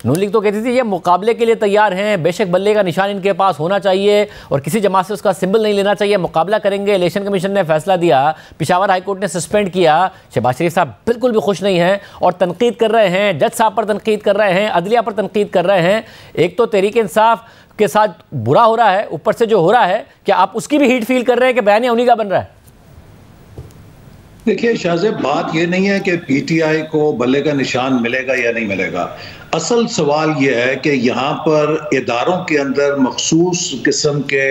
नून league तो कहती थी ये मुकाबले के लिए तैयार हैं, बेशक बल्ले का निशान इनके पास होना चाहिए और किसी जमात से उसका सिंबल नहीं लेना चाहिए, मुकाबला करेंगे। इलेक्शन कमीशन ने फैसला दिया, पेशावर हाईकोर्ट ने सस्पेंड किया। शहबाज शरीफ साहब बिल्कुल भी खुश नहीं हैं और तनकीद कर रहे हैं, जज साहब पर तनकीद कर रहे हैं, अदलिया पर तनकीद कर रहे हैं। एक तो तहरीक इंसाफ के साथ बुरा हो रहा है, ऊपर से जो हो रहा है, क्या आप उसकी भी हीट फील कर रहे हैं कि बयानिया उन्हीं का बन रहा है? देखिए शाहजेब, बात यह नहीं है कि पीटीआई को बल्ले का निशान मिलेगा या नहीं मिलेगा। असल सवाल यह है कि यहाँ पर इदारों के अंदर मखसूस किस्म के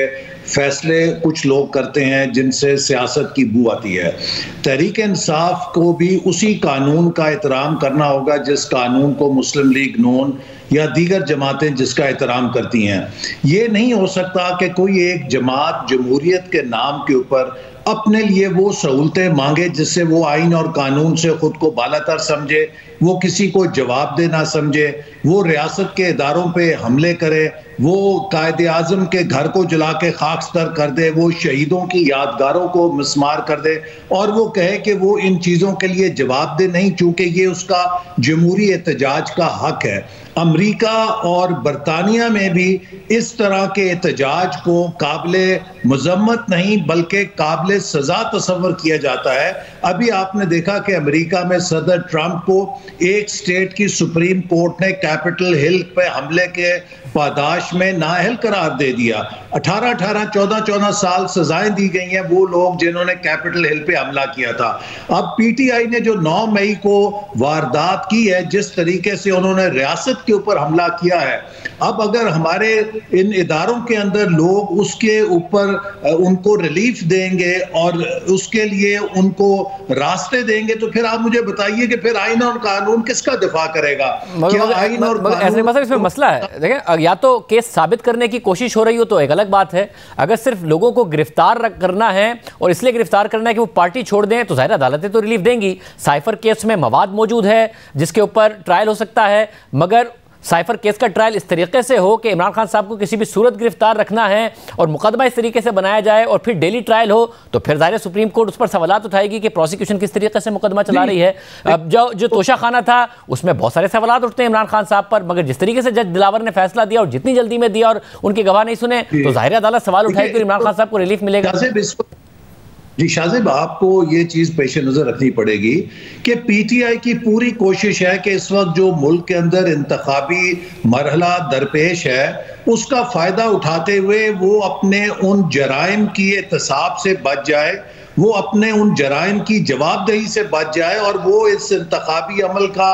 फैसले कुछ लोग करते हैं जिनसे सियासत की बू आती है। तहरीक इंसाफ को भी उसी कानून का एहतराम करना होगा जिस कानून को मुस्लिम लीग नून या दीगर जमातें जिसका एहतराम करती हैं। ये नहीं हो सकता कि कोई एक जमात जमहूरियत के नाम के ऊपर अपने लिए वो सहूलतें मांगे जिससे वो आइन और कानून से खुद को बालातर समझे, वो किसी को जवाब दे ना समझे, वो रियासत के इदारों पे हमले करे, वो कायदे आज़म के घर को जला के खाकस्तर कर दे, वो शहीदों की यादगारों को मिसमार कर दे और वो कहे कि वो इन चीज़ों के लिए जवाब दे नहीं, चूंकि ये उसका जमहूरी एहतजाज का हक है। अमेरिका और बरतानिया में भी इस तरह के एहतजाज को काबिले मजम्मत नहीं बल्कि काबिले सजा तस्वर किया जाता है। अभी आपने देखा कि अमेरिका में सदर ट्रंप को एक स्टेट की सुप्रीम कोर्ट ने कैपिटल हिल पे हमले के पादाश में नाअहल करार दे दिया। 18-18, 14-14 साल सजाएं दी गई हैं वो लोग जिन्होंने कैपिटल हिल पे हमला किया था। अब पीटीआई ने जो 9 मई को वारदात की है, जिस तरीके से उन्होंने रियासत के ऊपर हमला किया है, अब अगर हमारे इन इदारों के अंदर लोग उसके ऊपर उनको रिलीफ देंगे और उसके लिए उनको रास्ते देंगे, तो फिर आप मुझे बताइए कि फिर आइन और कानून किसका दिफा करेगा? क्या आइन और कानून? इसमें मसला है, देखें, या तो केस साबित करने की कोशिश हो रही हो तो एक अलग बात है। अगर सिर्फ लोगों को गिरफ्तार करना है और इसलिए गिरफ्तार करना है कि वो पार्टी छोड़ दें, तो जाहिर अदालतें तो रिलीफ देंगी। साइफर केस में मवाद मौजूद है जिसके ऊपर ट्रायल हो सकता है, मगर साइफर केस का ट्रायल इस तरीके से हो कि इमरान खान साहब को किसी भी सूरत गिरफ्तार रखना है और मुकदमा इस तरीके से बनाया जाए और फिर डेली ट्रायल हो, तो फिर जाहिर सुप्रीम कोर्ट उस पर सवालात उठाएगी कि प्रोसिक्यूशन किस तरीके से मुकदमा चला रही है। अब जो तोशाखाना था उसमें बहुत सारे सवालात उठते हैं इमरान खान साहब पर, मगर जिस तरीके से जज दिलावर ने फैसला दिया और जितनी जल्दी में दिया और उनके गवाह नहीं सुने, तो जाहिर अदालत सवाल उठाएगी कि इमरान खान साहब को रिलीफ मिलेगा। जी शाहजेब, आपको ये चीज पेश नजर रखनी पड़ेगी कि पीटीआई की पूरी कोशिश है कि इस वक्त जो मुल्क के अंदर इंतखाबी मरहला दरपेश है उसका फायदा उठाते हुए वो अपने उन जराइम की एहतसाब से बच जाए, वो अपने उन जराइम की जवाबदेही से बच जाए और वो इस इंतखाबी अमल का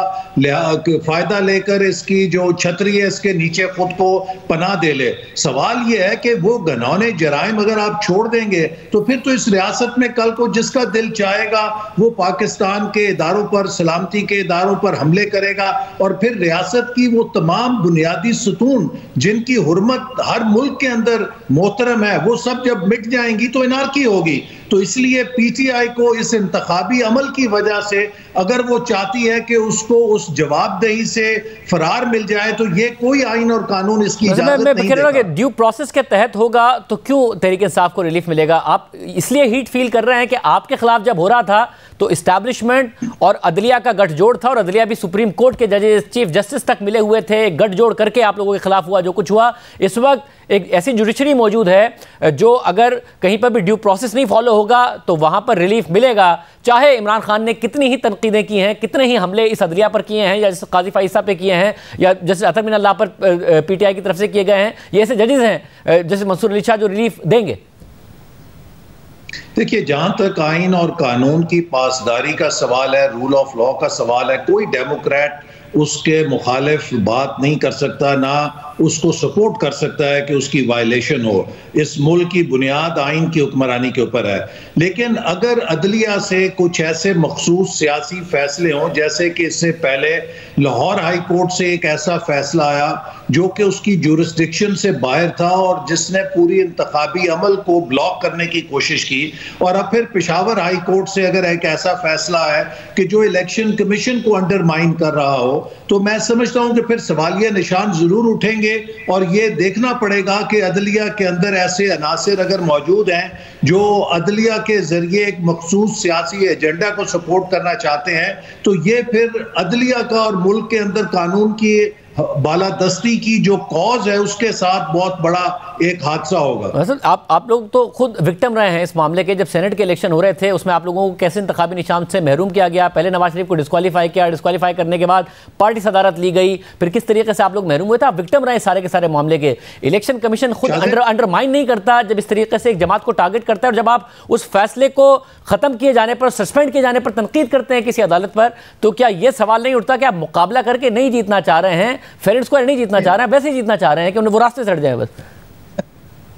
फायदा लेकर इसकी जो छतरी है इसके नीचे खुद को पनाह दे ले। सवाल ये है कि वो घनौने जराइम अगर आप छोड़ देंगे तो फिर तो इस रियासत में कल को जिसका दिल चाहेगा वो पाकिस्तान के इदारों पर, सलामती के इदारों पर हमले करेगा और फिर रियासत की वो तमाम बुनियादी सतून जिनकी हुर्मत हर मुल्क के अंदर मोहतरम है, वो सब जब मिट जाएंगी तो इनारकी होगी। तो इसलिए पीटीआई को इस इंतखाबी अमल की वजह से अगर वो चाहती है कि उसको उस जवाबदेही से फरार मिल जाए तो ये कोई आइन और कानून इसकी इजाजत नहीं देगा। ड्यू प्रोसेस के तहत होगा तो क्यों तहरीक इंसाफ को रिलीफ मिलेगा? आप इसलिए हीट फील कर रहे हैं कि आपके खिलाफ जब हो रहा था तो इस्टेब्लिशमेंट और अदलिया का गठजोड़ था और अदलिया भी सुप्रीम कोर्ट के जजेस, चीफ जस्टिस तक मिले हुए थे, गठजोड़ करके आप लोगों के खिलाफ हुआ जो कुछ हुआ। इस वक्त एक ऐसी जुडिशरी मौजूद है जो अगर कहीं पर भी ड्यू प्रोसेस नहीं फॉलो होगा तो वहां पर रिलीफ मिलेगा, चाहे इमरान खान ने कितनी ही तनकीदें की हैं, कितने ही हमले इस अदलिया पर किए हैं, या जैसे काजी फाइसा पे किए हैं या जैसे अतर मिनल्लाह पर पीटीआई की तरफ से किए गए हैं। ये ऐसे जजेस हैं जैसे मंसूर अली शाह जो रिलीफ देंगे। देखिए, जहां तक आइन और कानून की पासदारी का सवाल है, रूल ऑफ लॉ का सवाल है, कोई डेमोक्रेट उसके मुखालिफ बात नहीं कर सकता, ना उसको सपोर्ट कर सकता है कि उसकी वायलेशन हो। इस मुल्क की बुनियाद आइन की हुक्मरानी के ऊपर है। लेकिन अगर अदलिया से कुछ ऐसे मखसूस सियासी फैसले हों, जैसे कि इससे पहले लाहौर हाई कोर्ट से एक ऐसा फैसला आया जो कि उसकी जुरिस्डिक्शन से बाहर था और जिसने पूरी इंतखाबी अमल को ब्लॉक करने की कोशिश की, और अब फिर पेशावर हाई कोर्ट से अगर एक ऐसा फैसला है कि जो इलेक्शन कमीशन को अंडरमाइन कर रहा हो, तो मैं समझता हूं कि फिर सवालिया निशान जरूर उठेंगे और ये देखना पड़ेगा कि अदलिया के अंदर ऐसे अनासिर अगर मौजूद हैं जो अदलिया के जरिए एक मखसूस सियासी एजेंडा को सपोर्ट करना चाहते हैं, तो ये फिर अदलिया का और मुल्क के अंदर कानून की बालादस्ती की जो कॉज है उसके साथ बहुत बड़ा एक हादसा होगा। असल आप लोग तो खुद विक्टिम रहे हैं इस मामले के। जब सेनेट के इलेक्शन हो रहे थे उसमें आप लोगों को कैसे इंतखाबी निशान से महरूम किया गया, पहले नवाज शरीफ को डिस्क्वालीफाई किया, डिस्क्वालीफाई करने के बाद पार्टी सदारत ली गई, फिर किस तरीके से आप लोग महरूम हुए थे। आप विक्टिम रहे सारे के सारे मामले के। इलेक्शन कमीशन खुद अंडरमाइन नहीं करता जब इस तरीके से एक जमात को टारगेट करता है, और जब आप उस फैसले को खत्म किए जाने पर, सस्पेंड किए जाने पर तनकीद करते हैं किसी अदालत पर, तो क्या यह सवाल नहीं उठता कि आप मुकाबला करके नहीं जीतना चाह रहे हैं, फेयर एंड स्क्वायर नहीं जीतना चाह रहे हैं, वैसे ही जीतना चाह रहे हैं कि उन्हें वो रास्ते से हट जाए? बस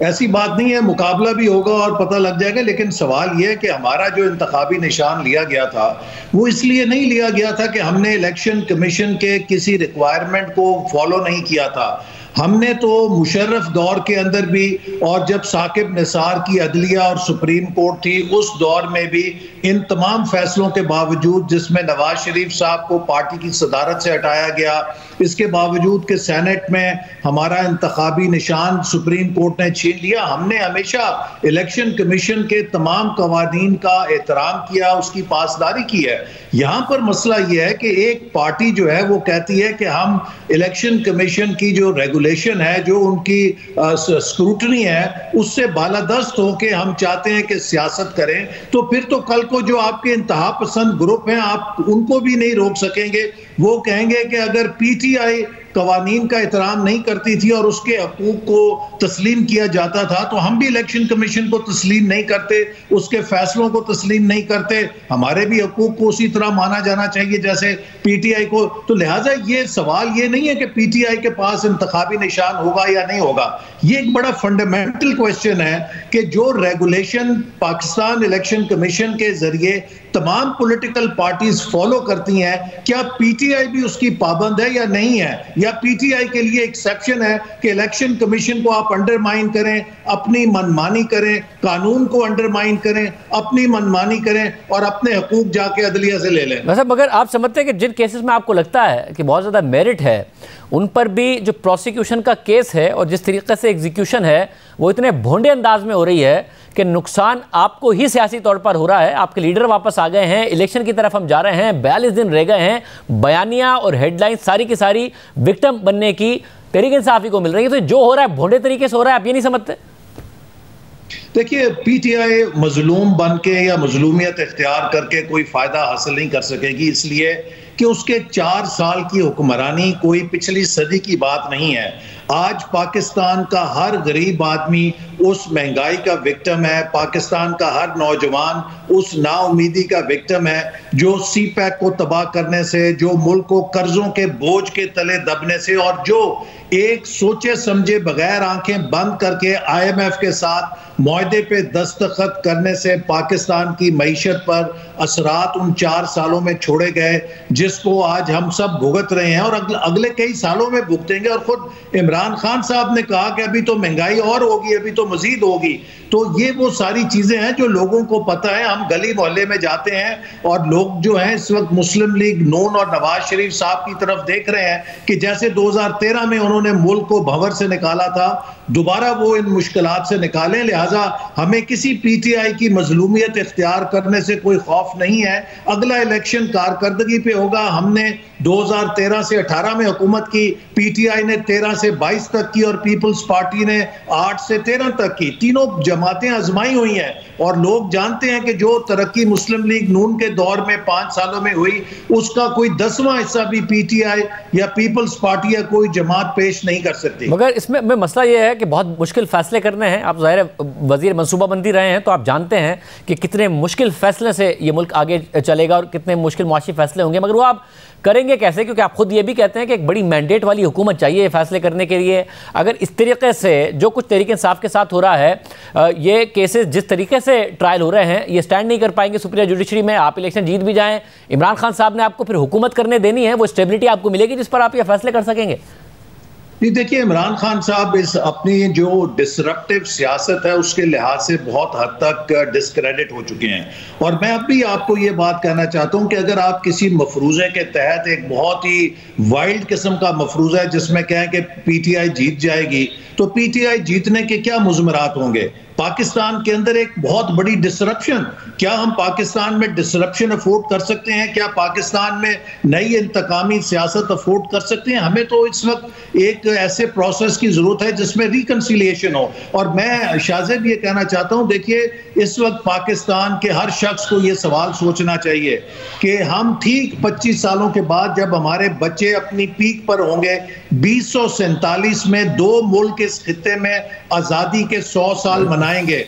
ऐसी बात नहीं है, मुकाबला भी होगा और पता लग जाएगा। लेकिन सवाल यह है कि हमारा जो इंतखाबी निशान लिया गया था वो इसलिए नहीं लिया गया था कि हमने इलेक्शन कमीशन के किसी रिक्वायरमेंट को फॉलो नहीं किया था। हमने तो मुशर्रफ दौर के अंदर भी, और जब साकिब निसार की अदलिया और सुप्रीम कोर्ट थी उस दौर में भी, इन तमाम फैसलों के बावजूद, जिसमें नवाज शरीफ साहब को पार्टी की सदारत से हटाया गया, इसके बावजूद कि सेनेट में हमारा इंतखाबी निशान सुप्रीम कोर्ट ने छीन लिया, हमने हमेशा इलेक्शन कमीशन के तमाम कवानीन का एहतराम किया, उसकी पासदारी की है। यहाँ पर मसला यह है कि एक पार्टी जो है वो कहती है कि हम इलेक्शन कमीशन की जो रेगुलेशन है, जो उनकी स्क्रूटनी है, उससे बालादस्त होकर हम चाहते हैं कि सियासत करें, तो फिर तो कल को जो आपके इंतहा पसंद ग्रुप हैं आप उनको भी नहीं रोक सकेंगे। वो कहेंगे कि अगर पीटीआई कवानीन का एहतराम नहीं करती थी और उसके हकूक को तस्लीम किया जाता था, तो हम भी इलेक्शन कमीशन को तस्लीम नहीं करते, उसके फैसलों को तस्लीम नहीं करते। हमारे भी हकूक को उसी तरह माना जाना चाहिए जैसे पीटीआई को। तो लिहाजा ये सवाल ये नहीं है कि पीटीआई के पास इंतखाबी निशान होगा या नहीं होगा। ये एक बड़ा फंडामेंटल क्वेश्चन है कि जो रेगुलेशन पाकिस्तान इलेक्शन कमीशन के जरिए तमाम पॉलिटिकल पार्टीज फॉलो करती हैं, क्या पीटीआई भी उसकी पाबंद है या नहीं है, या पीटीआई के लिए एक्सेप्शन है कि इलेक्शन कमीशन को आप अंडरमाइन करें, अपनी मनमानी करें, कानून को अंडरमाइन करें, अपनी मनमानी करें और अपने हकूक जाके अदलिया से ले लें। वैसे मगर आप समझते हैं कि जिन केसेस में आपको लगता है कि बहुत ज़्यादा मेरिट है, उन पर भी जो प्रोसिक्यूशन का केस है और जिस तरीके से एग्जीक्यूशन है वो इतने भोंडे अंदाज में हो रही है कि नुकसान आपको ही सियासी तौर पर हो रहा है। आपके लीडर वापस आ गए हैं, इलेक्शन की तरफ हम जा रहे हैं, 42 दिन रह गए हैं, बयानियां और हेडलाइन सारी की सारी विक्टिम बनने की तहरीक इंसाफी को मिल रही है। तो जो हो रहा है भोंडे तरीके से हो रहा है, आप ये नहीं समझते? देखिए, पीटीआई मजलूम बन के या मजलूमियत इख्तियार करके कोई फायदा हासिल नहीं कर सकेगी, इसलिए कि उसके 4 साल की हुक्मरानी कोई पिछली सदी की बात नहीं है। आज पाकिस्तान का हर गरीब आदमी उस महंगाई का विक्टिम है, पाकिस्तान का हर नौजवान उस नाउमीदी का विक्टिम है जो सीपैक को तबाह करने से, जो मुल्क को कर्जों के बोझ के तले दबने से, और जो एक सोचे समझे बगैर आंखें बंद करके आईएमएफ के साथ मुआहदे पे दस्तखत करने से पाकिस्तान की मईशत पर असरात उन 4 सालों में छोड़े गए, जिसको आज हम सब भुगत रहे हैं और अगले कई सालों में भुगतेंगे। और खुद इमरान खान साहब ने कहा कि अभी तो महंगाई और होगी, अभी तो मजीद होगी। तो ये वो सारी चीजें हैं जो लोगों को पता है। हम गली मोहल्ले में जाते हैं और लोग जो हैं इस वक्त मुस्लिम लीग नून और नवाज शरीफ साहब की तरफ देख रहे हैं कि जैसे 2013 में उन्होंने मुल्क को भंवर से निकाला था, दोबारा वो इन मुश्किलात से निकालें। लिहाजा हमें किसी पीटीआई की मजलूमियत इख्तियार करने से कोई खौफ नहीं है। अगला इलेक्शन कारकर्दगी पे होगा। हमने 2013 से 18 में हुकूमत की, पीटीआई ने 13 से 22 तक की और पीपल्स पार्टी ने 8 से 13 तक की। तीनों जमातें आजमाई हुई हैं और लोग जानते हैं कि जो तरक्की मुस्लिम लीग नून के दौर में 5 सालों में हुई, उसका कोई 10वां हिस्सा भी पीटीआई या पीपल्स पार्टी या कोई जमात पेश नहीं कर सकती। मगर इसमें मसला यह है कि बहुत मुश्किल फैसले करने हैं। आप ज़ाहिर वजीर मनसूबाबंदी रहे हैं तो आप जानते हैं कि कितने मुश्किल फैसले से ये मुल्क आगे चलेगा और कितने मुश्किल मुआशी फैसले होंगे, मगर वो आप करेंगे कैसे? क्योंकि आप खुद ये भी कहते हैं कि एक बड़ी मैंडेट वाली हुकूमत चाहिए ये फैसले करने के लिए। अगर इस तरीके से जो कुछ तरीके इंसाफ के साथ हो रहा है, ये केसेस जिस तरीके से ट्रायल हो रहे हैं, ये स्टैंड नहीं कर पाएंगे सुप्रीम जुडिशरी में। आप इलेक्शन जीत भी जाएं, इमरान खान साहब ने आपको फिर हुकूमत करने देनी है, वो स्टेबिलिटी आपको मिलेगी जिस पर आप ये फैसले कर सकेंगे? नहीं, देखिए, इमरान खान साहब इस अपनी जो डिसरप्टिव सियासत है उसके लिहाज से बहुत हद तक डिस्क्रेडिट हो चुके हैं। और मैं अब भी आपको ये बात कहना चाहता हूं कि अगर आप किसी मफरूज़े के तहत, एक बहुत ही वाइल्ड किस्म का मफरूज़ा है जिसमें कहें कि पीटीआई जीत जाएगी, तो पीटीआई जीतने के क्या मुज़मरात होंगे? पाकिस्तान के अंदर एक बहुत बड़ी डिसरप्शन, क्या हम पाकिस्तान में डिसरप्शन अफोर्ड कर सकते हैं? क्या पाकिस्तान में नई इंतकामी सियासत अफोर्ड कर सकते हैं? हमें तो इस वक्त एक ऐसे प्रोसेस की जरूरत है जिसमें रिकंसिलिएशन हो। और मैं शाहजेब ये कहना चाहता हूं, देखिए इस वक्त पाकिस्तान के हर शख्स को ये सवाल सोचना चाहिए कि हम ठीक 25 सालों के बाद जब हमारे बच्चे अपनी पीक पर होंगे, 2047 में 2 मुल्क इस खित्ते में आजादी के 100 साल मनाएंगे,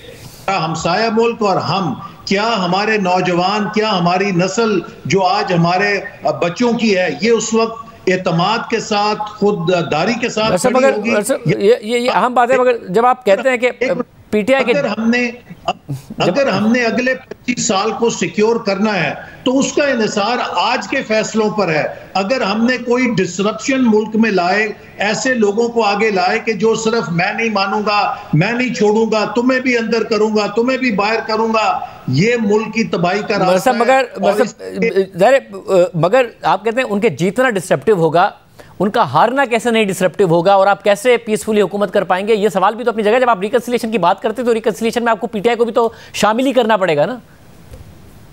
हमसाया मुल्क और हम, क्या हमारे नौजवान, क्या हमारी नस्ल जो आज हमारे बच्चों की है, ये उस वक्त एतमाद के साथ, खुददारी के साथ ये अहम बात है। मगर जब आप कहते हैं कि पीटीआई के अगर हमने अगले 25 साल को सिक्योर करना है तो उसका इन्हिसार आज के फैसलों पर है। अगर हमने कोई डिसरप्शन मुल्क में लाए, ऐसे लोगों को आगे लाए कि जो सिर्फ मैं नहीं मानूंगा, मैं नहीं छोड़ूंगा, तुम्हें भी अंदर करूंगा, तुम्हें भी बाहर करूंगा, ये मुल्क की तबाही का रास्ता है। मगर आप कहते हैं उनके जीतना डिसरप्टिव होगा, उनका हारना कैसे नहीं डिसरप्टिव होगा, और आप कैसे पीसफुली हुकूमत कर पाएंगे? ये सवाल भी तो अपनी जगह। जब आप रिकंसिलिएशन की बात करते हैं तो रिकंसिलिएशन में आपको पीटीआई को भी तो शामिल ही करना पड़ेगा ना।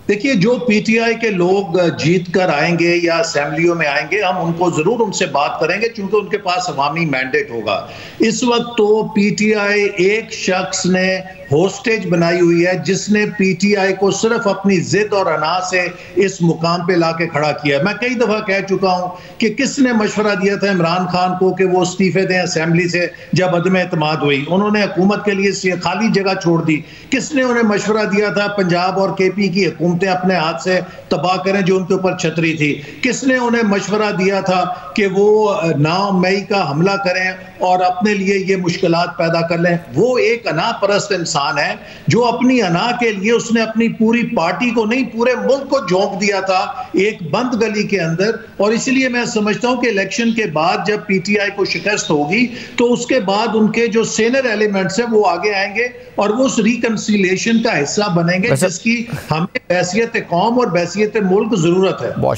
देखिए, जो पीटीआई के लोग जीत कर आएंगे या असेंबलियों में आएंगे, हम उनको जरूर उनसे बात करेंगे क्योंकि उनके पास अवामी मैंडेट होगा। इस वक्त तो पीटीआई एक शख्स ने होस्टेज बनाई हुई है जिसने पीटीआई को सिर्फ अपनी जिद और अना से इस मुकाम पे लाके खड़ा किया। मैं कई दफा कह चुका हूं कि किसने मशवरा दिया था इमरान खान को कि वो इस्तीफे दें असेंबली से जब अदम एतमाद हुई? उन्होंने हुकूमत के लिए खाली जगह छोड़ दी। किसने उन्हें मशवरा दिया था पंजाब और केपी की हुकूमतें अपने हाथ से तबाह करें जो उनके ऊपर छतरी थी? किसने उन्हें मशवरा दिया था कि वो 9 मई का हमला करें और अपने लिए ये मुश्किलात पैदा कर लें? वो एक अना परस्त इंसान है जो अपनी अना के लिए उसने अपनी पूरी पार्टी को नहीं, पूरे मुल्क को झोंक दिया था एक बंद गली के अंदर। और इसलिए मैं समझता हूं कि इलेक्शन के बाद जब पीटीआई को शिकस्त होगी तो उसके बाद उनके जो सीनियर एलिमेंट्स हैं वो आगे आएंगे और वो उस रिकंसिलिएशन का हिस्सा बनेंगे जिसकी हमें हैसियत कौम और हैसियत मुल्क जरूरत है। बहुत